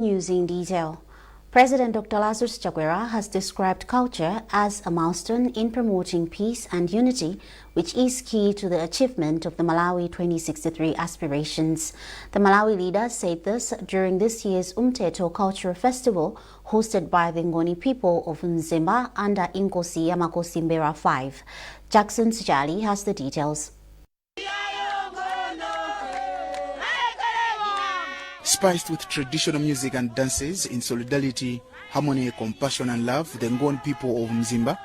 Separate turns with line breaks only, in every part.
News in detail. President Dr. Lazarus Chakwera has described culture as a milestone in promoting peace and unity, which is key to the achievement of the Malawi 2063 aspirations. The Malawi leader said this during this year's Umteto Cultural Festival, hosted by the Nkhani people of Nzimba under Nkosi Yamakosi Mbera 5. Jackson Sijali has the details.
Spiced with traditional music and dances in solidarity, harmony, compassion and love, the Nkhani people of Nzimba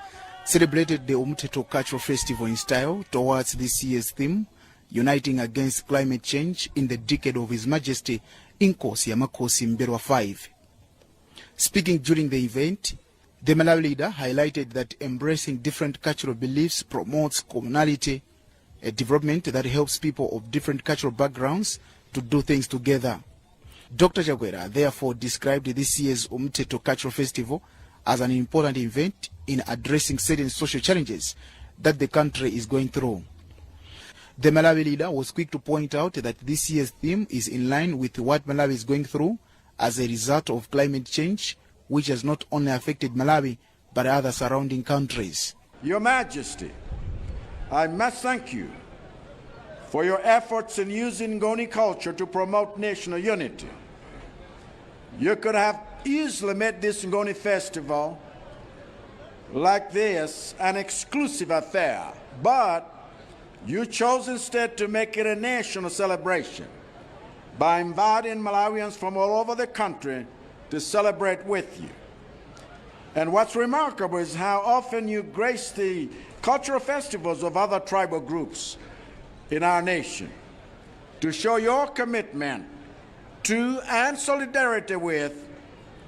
celebrated the Umteto Cultural Festival in style towards this year's theme, uniting against climate change in the decade of His Majesty Nkosi Yamakosi Mbera 5. Speaking during the event, the Malawi leader highlighted that embracing different cultural beliefs promotes communality, a development that helps people of different cultural backgrounds to do things together. Dr. Chakwera therefore described this year's Umteto Cultural Festival as an important event in addressing certain social challenges that the country is going through. The Malawi leader was quick to point out that this year's theme is in line with what Malawi is going through as a result of climate change, which has not only affected Malawi but other surrounding countries.
Your Majesty, I must thank you for your efforts in using Nkhani culture to promote national unity. You could have easily made this Nkhani festival like this an exclusive affair, but you chose instead to make it a national celebration by inviting Malawians from all over the country to celebrate with you. And what's remarkable is how often you grace the cultural festivals of other tribal groups in our nation to show your commitment to and solidarity with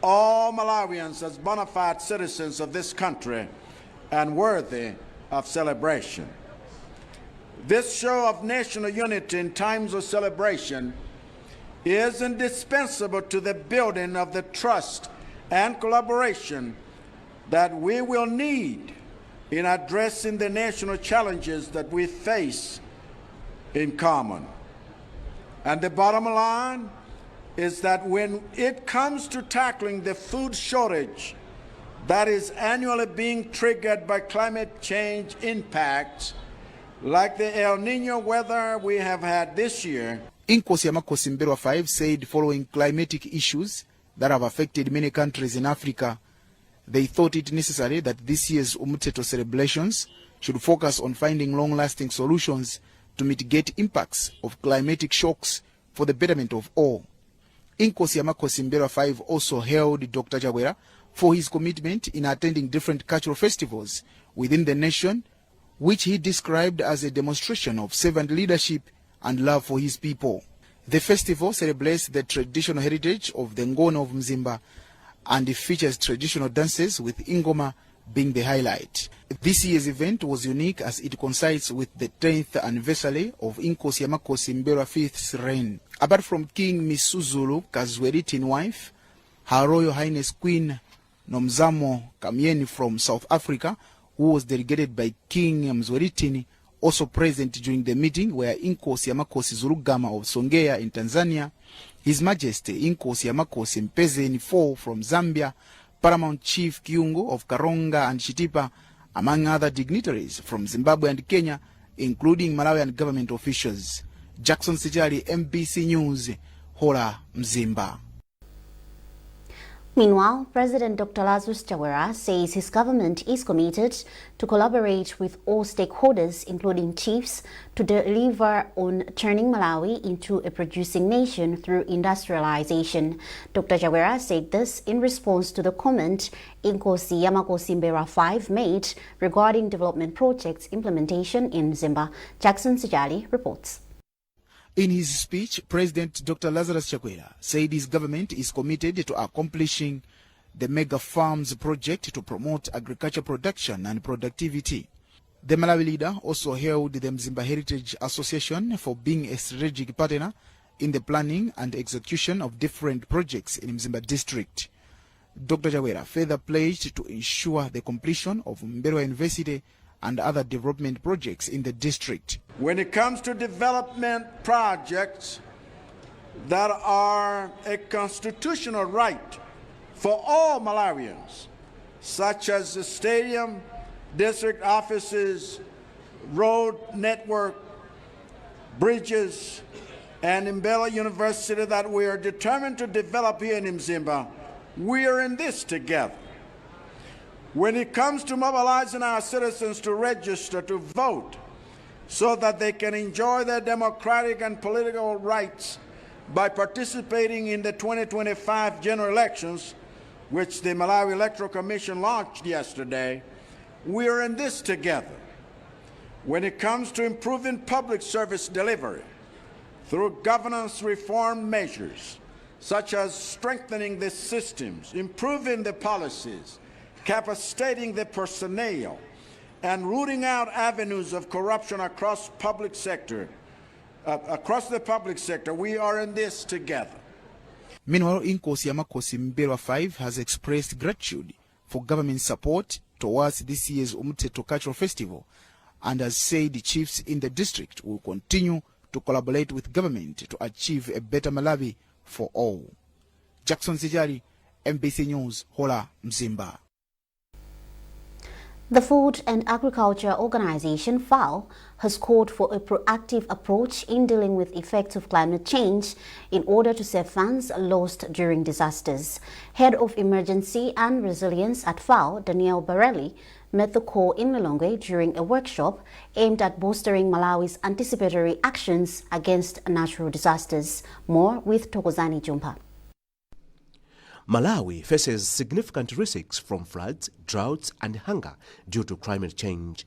all Malawians as bona fide citizens of this country and worthy of celebration. This show of national unity in times of celebration is indispensable to the building of the trust and collaboration that we will need in addressing the national challenges that we face in common. And the bottom line is that when it comes to tackling the food shortage that is annually being triggered by climate change impacts, like the El Nino weather we have had this year,
Nkosi Yamakosi Mbera 5 said following climatic issues that have affected many countries in Africa, they thought it necessary that this year's Umteto celebrations should focus on finding long-lasting solutions to mitigate impacts of climatic shocks for the betterment of all. Nkosi Yamakosi Mbera 5 also hailed Dr. Chakwera for his commitment in attending different cultural festivals within the nation, which he described as a demonstration of servant leadership and love for his people. The festival celebrates the traditional heritage of the Nkhani of Nzimba and it features traditional dances with Ingoma being the highlight. This year's event was unique as it coincides with the 10th anniversary of Nkosi Yamakosi Mbera 5th's reign. Apart from King Misuzulu Kazweritin wife, Her Royal Highness Queen Nomzamo Kamyeni from South Africa, who was delegated by King Mzweritin, also present during the meeting were Nkosi Yamakosi Zulugama of Songea in Tanzania, His Majesty Nkosi Yamakosi Mpezeni IV from Zambia, Paramount Chief Kiungo of Karonga and Chitipa, among other dignitaries from Zimbabwe and Kenya, including Malawian government officials. Jackson Sijali, MBC News, Hola, Mzimba.
Meanwhile, President Dr. Lazarus Chakwera says his government is committed to collaborate with all stakeholders, including chiefs, to deliver on turning Malawi into a producing nation through industrialization. Dr. Chakwera said this in response to the comment Nkosi Yamakosi Mbera 5 made regarding development projects implementation in Nzimba. Jackson Sijali reports.
In his speech, President Dr. Lazarus Chakwera said his government is committed to accomplishing the Mega Farms project to promote agriculture production and productivity. The Malawi leader also hailed the Nzimba Heritage Association for being a strategic partner in the planning and execution of different projects in Nzimba district. Dr. Chakwera further pledged to ensure the completion of Mbera University and other development projects in the district.
When it comes to development projects, that are a constitutional right for all Malawians, such as the stadium, district offices, road network, bridges, and Mbela University that we are determined to develop here in Mzimba. We are in this together. When it comes to mobilizing our citizens to register to vote so that they can enjoy their democratic and political rights by participating in the 2025 general elections, which the Malawi Electoral Commission launched yesterday, we are in this together. When it comes to improving public service delivery through governance reform measures, such as strengthening the systems, improving the policies, capacitating the personnel, and rooting out avenues of corruption across the public sector, we are in this together.
Meanwhile, Inkosi Yamakosi Mbelwa 5 has expressed gratitude for government support towards this year's Umteto Cultural Festival and has said the chiefs in the district will continue to collaborate with government to achieve a better Malawi for all. Jackson Zijari, MBC News, Hola, Mzimba.
The Food and Agriculture Organization, FAO, has called for a proactive approach in dealing with effects of climate change in order to save funds lost during disasters. Head of Emergency and Resilience at FAO, Daniel Barelli, met the call in Lilongwe during a workshop aimed at bolstering Malawi's anticipatory actions against natural disasters. More with Tokozani Jumpa.
Malawi faces significant risks from floods, droughts and hunger due to climate change.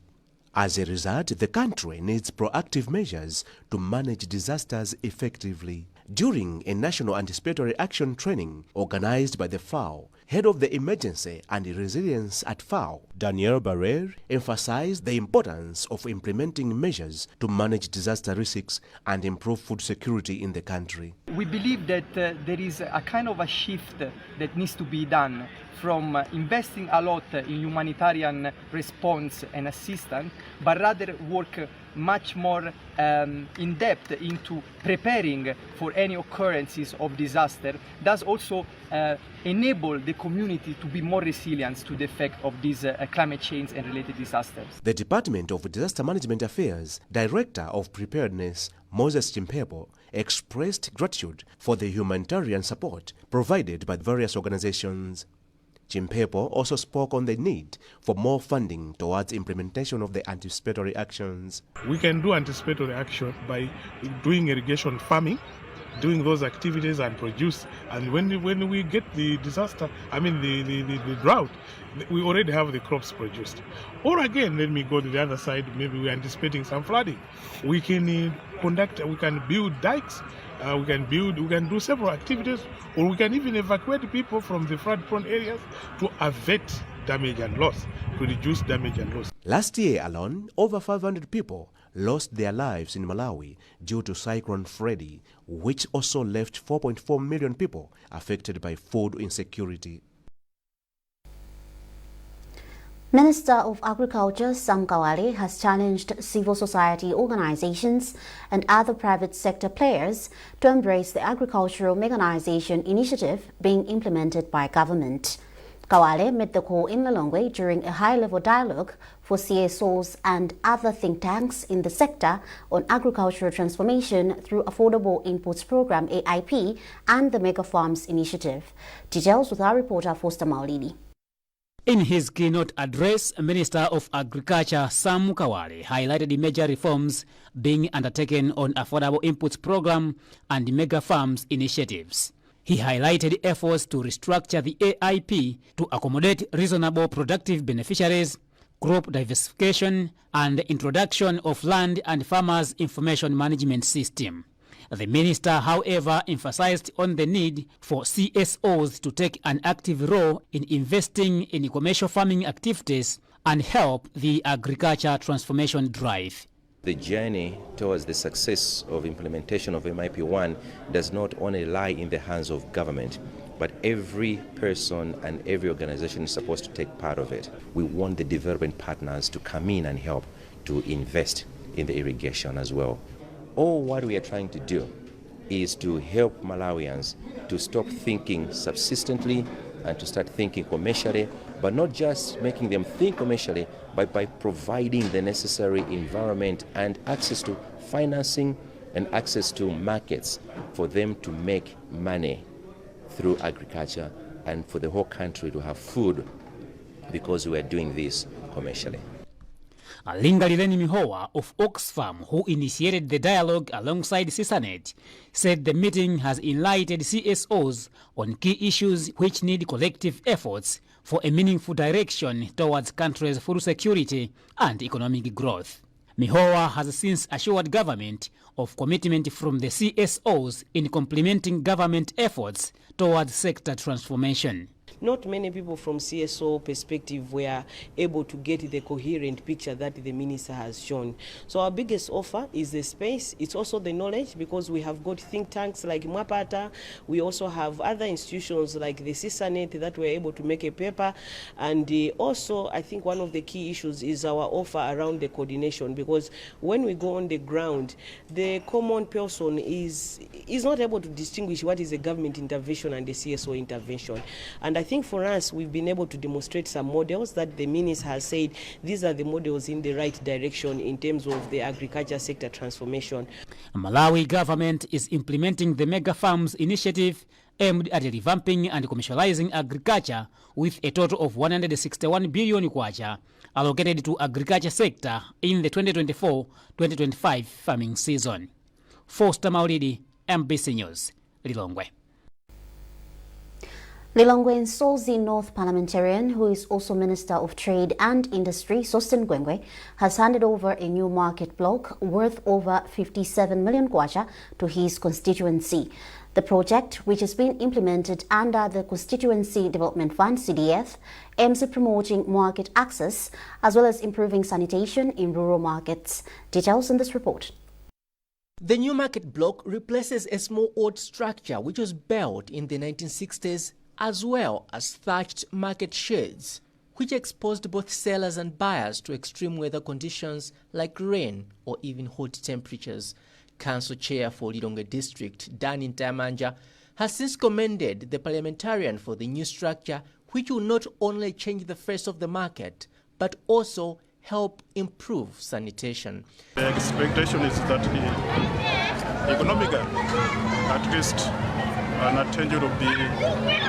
As a result, the country needs proactive measures to manage disasters effectively. During a national anticipatory action training organized by the FAO, head of the Emergency and Resilience at FAO, Daniel Barrere, emphasized the importance of implementing measures to manage disaster risks and improve food security in the country.
We believe that there is a kind of a shift that needs to be done from investing a lot in humanitarian response and assistance, but rather work much more in depth into preparing for any occurrences of disaster. Does also enable the community to be more resilient to the effect of these climate change and related disasters.
The Department of Disaster Management Affairs Director of Preparedness, Moses Chimpepo, expressed gratitude for the humanitarian support provided by various organizations. Chimpepo also spoke on the need for more funding towards implementation of the anticipatory actions.
We can do anticipatory action by doing irrigation farming, doing those activities and produce. And when we get the disaster, the drought, we already have the crops produced. Or again, let me go to the other side, maybe we're anticipating some flooding. We can build dikes, we can do several activities, or we can even evacuate people from the flood-prone areas to avert damage and loss, to reduce damage and loss.
Last year alone, over 500 people lost their lives in Malawi due to Cyclone Freddy, which also left 4.4 million people affected by food insecurity.
Minister of Agriculture Sam Kawale has challenged civil society organizations and other private sector players to embrace the agricultural mechanization initiative being implemented by government. Kawale made the call in Lilongwe during a high-level dialogue for CSOs and other think tanks in the sector on agricultural transformation through Affordable Inputs Program AIP and the Mega Farms Initiative. Details with our reporter Foster Maulidi.
In his keynote address, Minister of Agriculture Sam Kawale highlighted the major reforms being undertaken on Affordable Inputs Program and the Mega Farms initiatives. He highlighted efforts to restructure the AIP to accommodate reasonable productive beneficiaries, crop diversification, and the introduction of land and farmers' information management system. The minister, however, emphasized on the need for CSOs to take an active role in investing in commercial farming activities and help the agriculture transformation drive.
The journey towards the success of implementation of MIP1 does not only lie in the hands of government, but every person and every organization is supposed to take part of it. We want the development partners to come in and help to invest in the irrigation as well. All what we are trying to do is to help Malawians to stop thinking subsistently and to start thinking commercially, but not just making them think commercially, but by providing the necessary environment and access to financing and access to markets for them to make money through agriculture and for the whole country to have food, because we are doing this commercially.
Lingalileni Mihowa of Oxfam, who initiated the dialogue alongside CISANET, said the meeting has enlightened CSOs on key issues which need collective efforts for a meaningful direction towards country's food security and economic growth. Mihowa has since assured government of commitment from the CSOs in complementing government efforts towards sector transformation.
Not many people from CSO perspective were able to get the coherent picture that the minister has shown. So our biggest offer is the space. It's also the knowledge, because we have got think tanks like Mwapata. We also have other institutions like the CISANET that were able to make a paper. And also, I think one of the key issues is our offer around the coordination, because when we go on the ground, the common person is not able to distinguish what is a government intervention and the CSO intervention. And I think for us, we've been able to demonstrate some models that the minister has said these are the models in the right direction in terms of the agriculture sector transformation.
Malawi government is implementing the Mega Farms initiative aimed at revamping and commercializing agriculture with a total of 161 billion kwacha allocated to agriculture sector in the 2024-2025 farming season. Foster Maulidi, MBC News, Lilongwe.
Lilongwe Nsozi North parliamentarian, who is also Minister of Trade and Industry, Sosten Gwengwe, has handed over a new market block worth over 57 million kwacha to his constituency. The project, which has been implemented under the Constituency Development Fund (CDF), aims at promoting market access as well as improving sanitation in rural markets. Details in this report.
The new market block replaces a small old structure which was built in the 1960s, as well as thatched market sheds, which exposed both sellers and buyers to extreme weather conditions like rain or even hot temperatures. Council Chair for Lilongwe District, Dani Ntamanja, has since commended the parliamentarian for the new structure, which will not only change the face of the market, but also help improve sanitation.
The expectation is that economically, at least, an attention will be improved.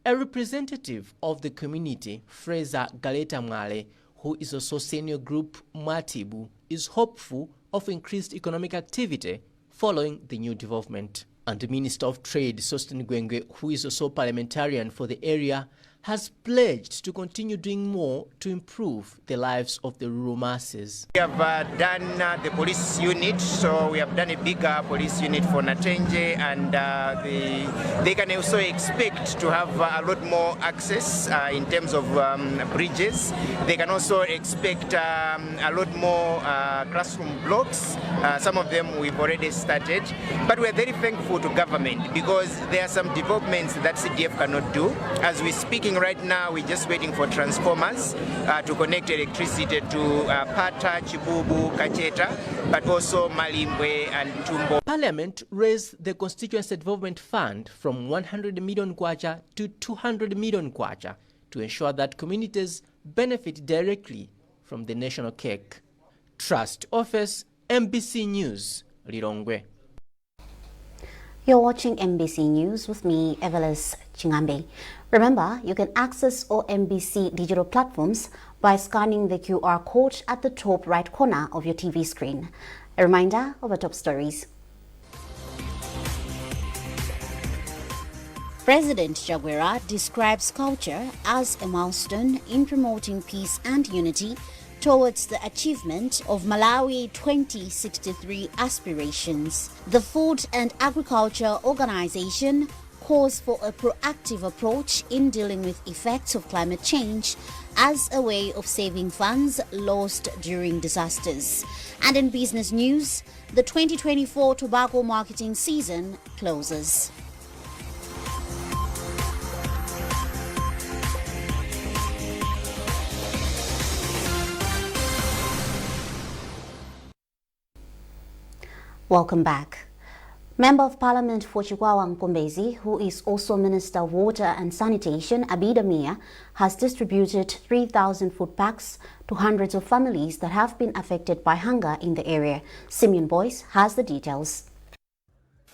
A representative of the community, Fraser Galeta Mwale, who is also senior group Mwatibu, is hopeful of increased economic activity following the new development. And the Minister of Trade, Sosten Gwengwe, who is also parliamentarian for the area, has pledged to continue doing more to improve the lives of the rural masses.
We have done the police unit, so we have done a bigger police unit for Natenje, and they can also expect to have a lot more access in terms of bridges. They can also expect a lot more classroom blocks. Some of them we've already started, but we're very thankful to government because there are some developments that CDF cannot do. As we're speaking right now, we're just waiting for transformers to connect electricity to Pata, Chibubu, Kacheta, but also Malimbwe and Tumbo.
Parliament raised the Constituency Development Fund from 100 million kwacha to 200 million kwacha to ensure that communities benefit directly from the national cake. Trust Office, MBC News, Lilongwe.
You're watching MBC News with me, Evelis Chingambe. Remember, you can access all MBC digital platforms by scanning the QR code at the top right corner of your TV screen. A reminder of our top stories. President Jaguera describes culture as a milestone in promoting peace and unity towards the achievement of Malawi 2063 aspirations. The Food and Agriculture Organization calls for a proactive approach in dealing with effects of climate change as a way of saving funds lost during disasters. And in business news, the 2024 tobacco marketing season closes. Welcome back. Member of Parliament for Chikwawa Nkombezi, who is also Minister of Water and Sanitation, Abale Mia, has distributed 3,000 food packs to hundreds of families that have been affected by hunger in the area. Simeon Boyce has the details.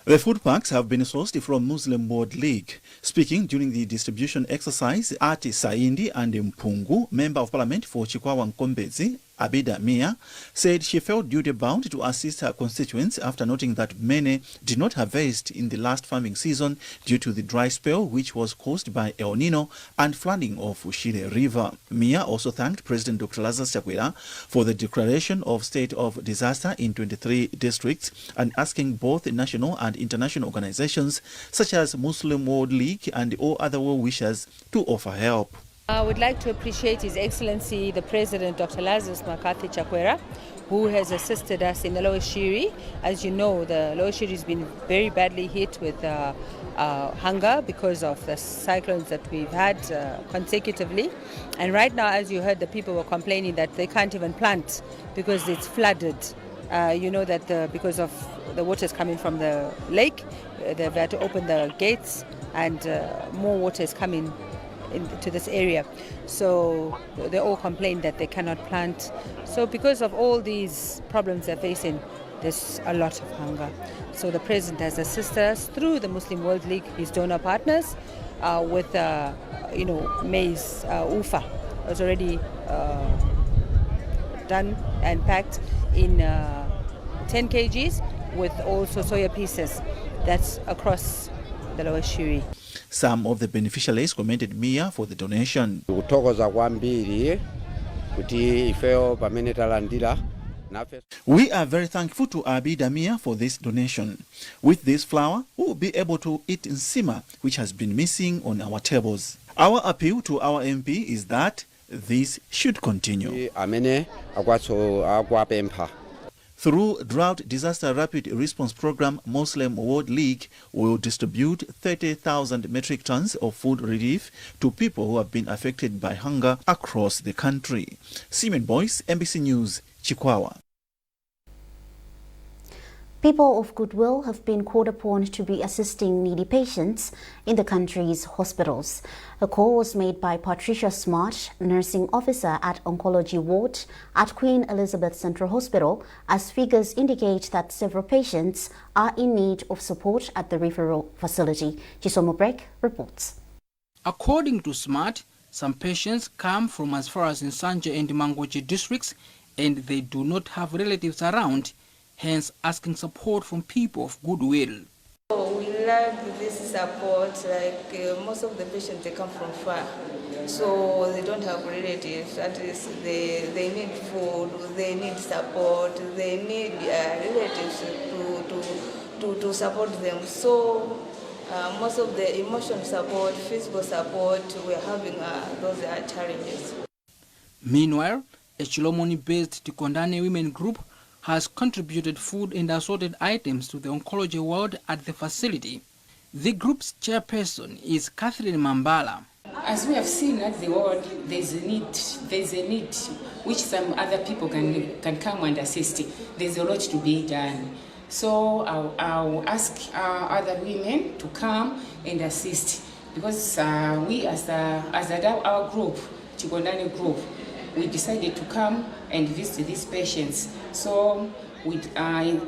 The food packs have been sourced from Muslim World League. Speaking during the distribution exercise, Ati Saindi and Mpungu, Member of Parliament for Chikwawa Nkombezi, Abale Mia, said she felt duty-bound to assist her constituents after noting that many did not harvest in the last farming season due to the dry spell which was caused by El Nino and flooding of Ushire River. Mia also thanked President Dr. Lazarus Chakwera for the declaration of state of disaster in 23 districts and asking both national and international organizations such as Muslim World League and all other well-wishers to offer help.
I would like to appreciate His Excellency the President Dr. Lazarus Makathi Chakwera, who has assisted us in the Lower Shiri. As you know, the Lower Shiri has been very badly hit with hunger because of the cyclones that we've had consecutively. And right now, as you heard, the people were complaining that they can't even plant because it's flooded. You know that because of the water is coming from the lake, they've had to open the gates and more water is coming into this area, so they all complain that they cannot plant. So because of all these problems they're facing, there's a lot of hunger. So the President has assisted us through the Muslim World League, his donor partners, with maize ufa. It was already done and packed in 10 kgs with also soya pieces. That's across the Lower Shiri.
Some of the beneficiaries commended Mia for the donation. We are very thankful to Abale Mia for this donation. With this flour, we will be able to eat nsima, which has been missing on our tables. Our appeal to our MP is that this should continue. Through Drought Disaster Rapid Response Program, Muslim World League will distribute 30,000 metric tons of food relief to people who have been affected by hunger across the country. Simeon Boyce, NBC News, Chikwawa.
People of goodwill have been called upon to be assisting needy patients in the country's hospitals. A call was made by Patricia Smart, nursing officer at Oncology Ward at Queen Elizabeth Central Hospital, as figures indicate that several patients are in need of support at the referral facility. Chisomo Break reports.
According to Smart, some patients come from as far as Nsanje and Mangochi districts and they do not have relatives around, hence asking support from people of goodwill.
We like this support, like most of the patients, they come from far, so they don't have relatives. At least they need food, they need support, they need relatives to support them. So most of the emotional support, physical support, we're having those challenges.
Meanwhile, a Chilomoni-based Tikondane women group has contributed food and assorted items to the oncology ward at the facility. The group's chairperson is Catherine Mambala.
As we have seen at the ward, there's a need which some other people can come and assist. There's a lot to be done. So I'll ask other women to come and assist, because we as our group, Chigondani group, we decided to come and visit these patients. So I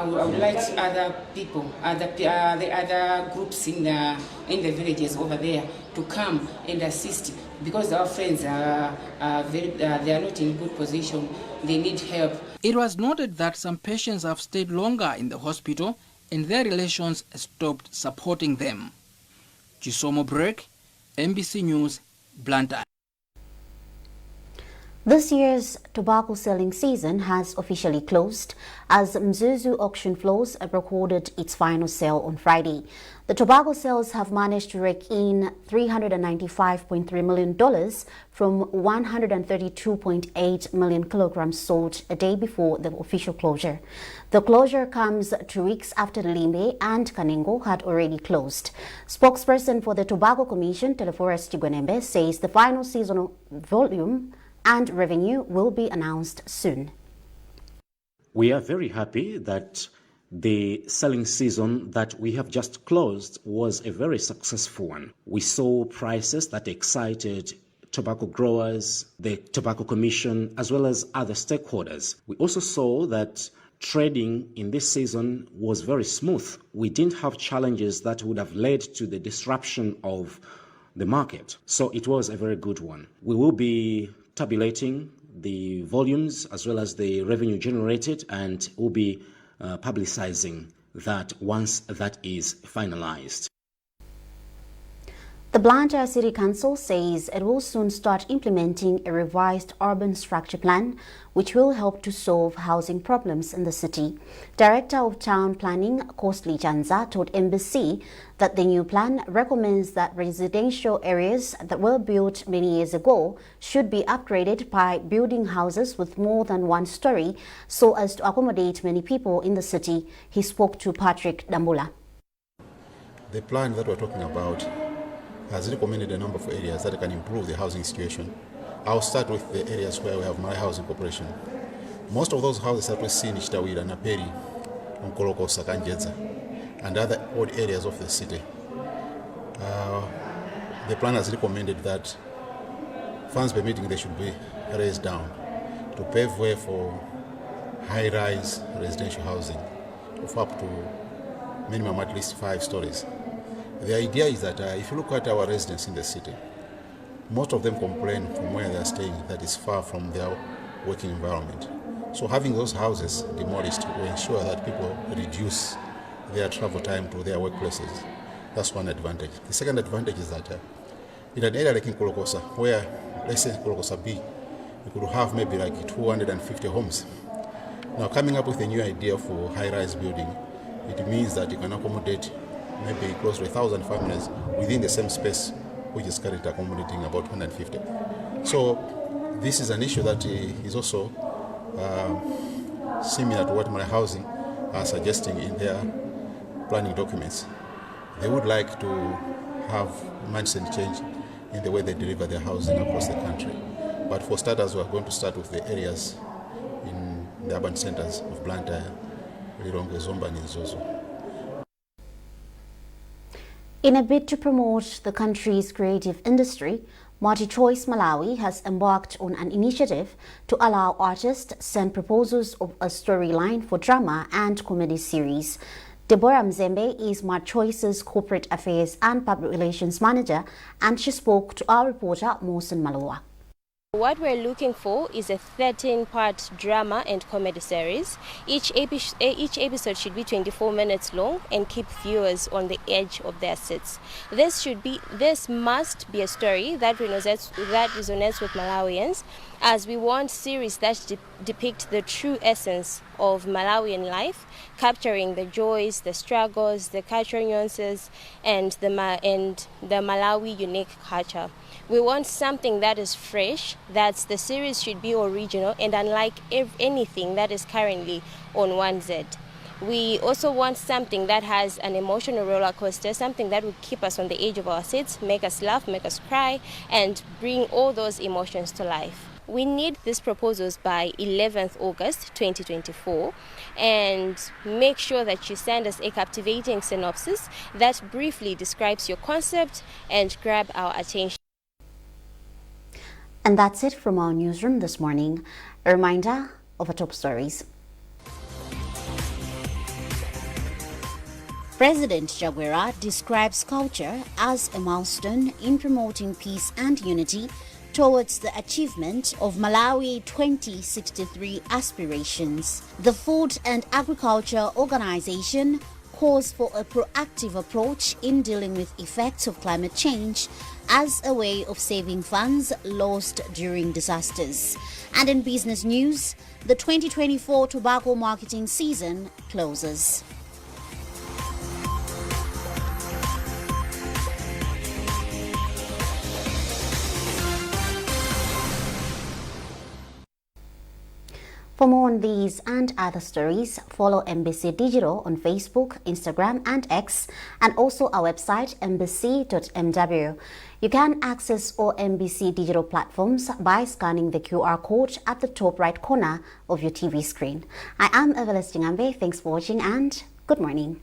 would like other people, the other groups in the villages over there to come and assist, because our friends they are not in good position. They need help.
It was noted that some patients have stayed longer in the hospital and their relations stopped supporting them. Chisomo Break, NBC News, Blantyre.
This year's tobacco selling season has officially closed as Mzuzu auction floors recorded its final sale on Friday. The tobacco sales have managed to rake in $395.3 million from 132.8 million kilograms sold a day before the official closure. The closure comes 2 weeks after Limbe and Kanengo had already closed. Spokesperson for the Tobacco Commission, Teleforest Tigwenembe, says the final seasonal volume and revenue will be announced soon.
We are very happy that The selling season that we have just closed was a very successful one. We saw prices that excited tobacco growers, the Tobacco Commission, as well as other stakeholders. We also saw that trading in this season was very smooth. We didn't have challenges that would have led to the disruption of the market. So it was a very good one. We will be tabulating the volumes as well as the revenue generated, and we'll be publicizing that once that is finalized.
The Blantyre City Council says it will soon start implementing a revised urban structure plan which will help to solve housing problems in the city. Director of Town Planning, Kostli Chanza, told NBC that the new plan recommends that residential areas that were built many years ago should be upgraded by building houses with more than one story so as to accommodate many people in the city. He spoke to Patrick Dambula.
The plan that we're talking about has recommended a number of areas that can improve the housing situation. I'll start with the areas where we have my housing corporation. Most of those houses that we see in Chitawira, Naperi, Nkoloko, Sakanjedza, and other odd areas of the city. The plan has recommended that funds permitting they should be raised down to pave way for high-rise residential housing of up to minimum at least 5 stories. The idea is that if you look at our residents in the city, most of them complain from where they are staying that is far from their working environment. So having those houses demolished will ensure that people reduce their travel time to their workplaces. That's one advantage. The second advantage is that in an area like in Kolokosa, where, let's say Kolokosa B, you could have maybe like 250 homes. Now coming up with a new idea for high-rise building, it means that you can accommodate maybe close to 1,000 families within the same space, which is currently accommodating about 150. So this is an issue that is also similar to what my housing are suggesting in their planning documents. They would like to have mindset change in the way they deliver their housing across the country. But for starters, we are going to start with the areas in the urban centers of Blantyre, Lero, Zomba, and Zozo.
In a bid to promote the country's creative industry, MultiChoice Malawi has embarked on an initiative to allow artists send proposals of a storyline for drama and comedy series. Deborah Mzembe is MultiChoice's Corporate Affairs and Public Relations Manager, and she spoke to our reporter, Mohsen Maloa.
What we're looking for is a 13-part drama and comedy series. Each episode should be 24 minutes long and keep viewers on the edge of their seats. This must be a story that resonates with Malawians, as we want series that depict the true essence of Malawian life, capturing the joys, the struggles, the cultural nuances, and the Malawi unique culture. We want something that is fresh, that the series should be original and unlike anything that is currently on 1Z. We also want something that has an emotional roller coaster, something that will keep us on the edge of our seats, make us laugh, make us cry, and bring all those emotions to life. We need these proposals by 11th August 2024, and make sure that you send us a captivating synopsis that briefly describes your concept and grab our attention.
And that's it from our newsroom this morning. A reminder of our top stories. President Chakwera describes culture as a milestone in promoting peace and unity towards the achievement of Malawi 2063 aspirations. The Food and Agriculture Organization calls for a proactive approach in dealing with effects of climate change as a way of saving funds lost during disasters. And in business news, the 2024 tobacco marketing season closes. For more on these and other stories, follow MBC Digital on Facebook, Instagram and X, and also our website mbc.mw. You can access all MBC Digital platforms by scanning the QR code at the top right corner of your TV screen. I am Abale. Thanks for watching and good morning.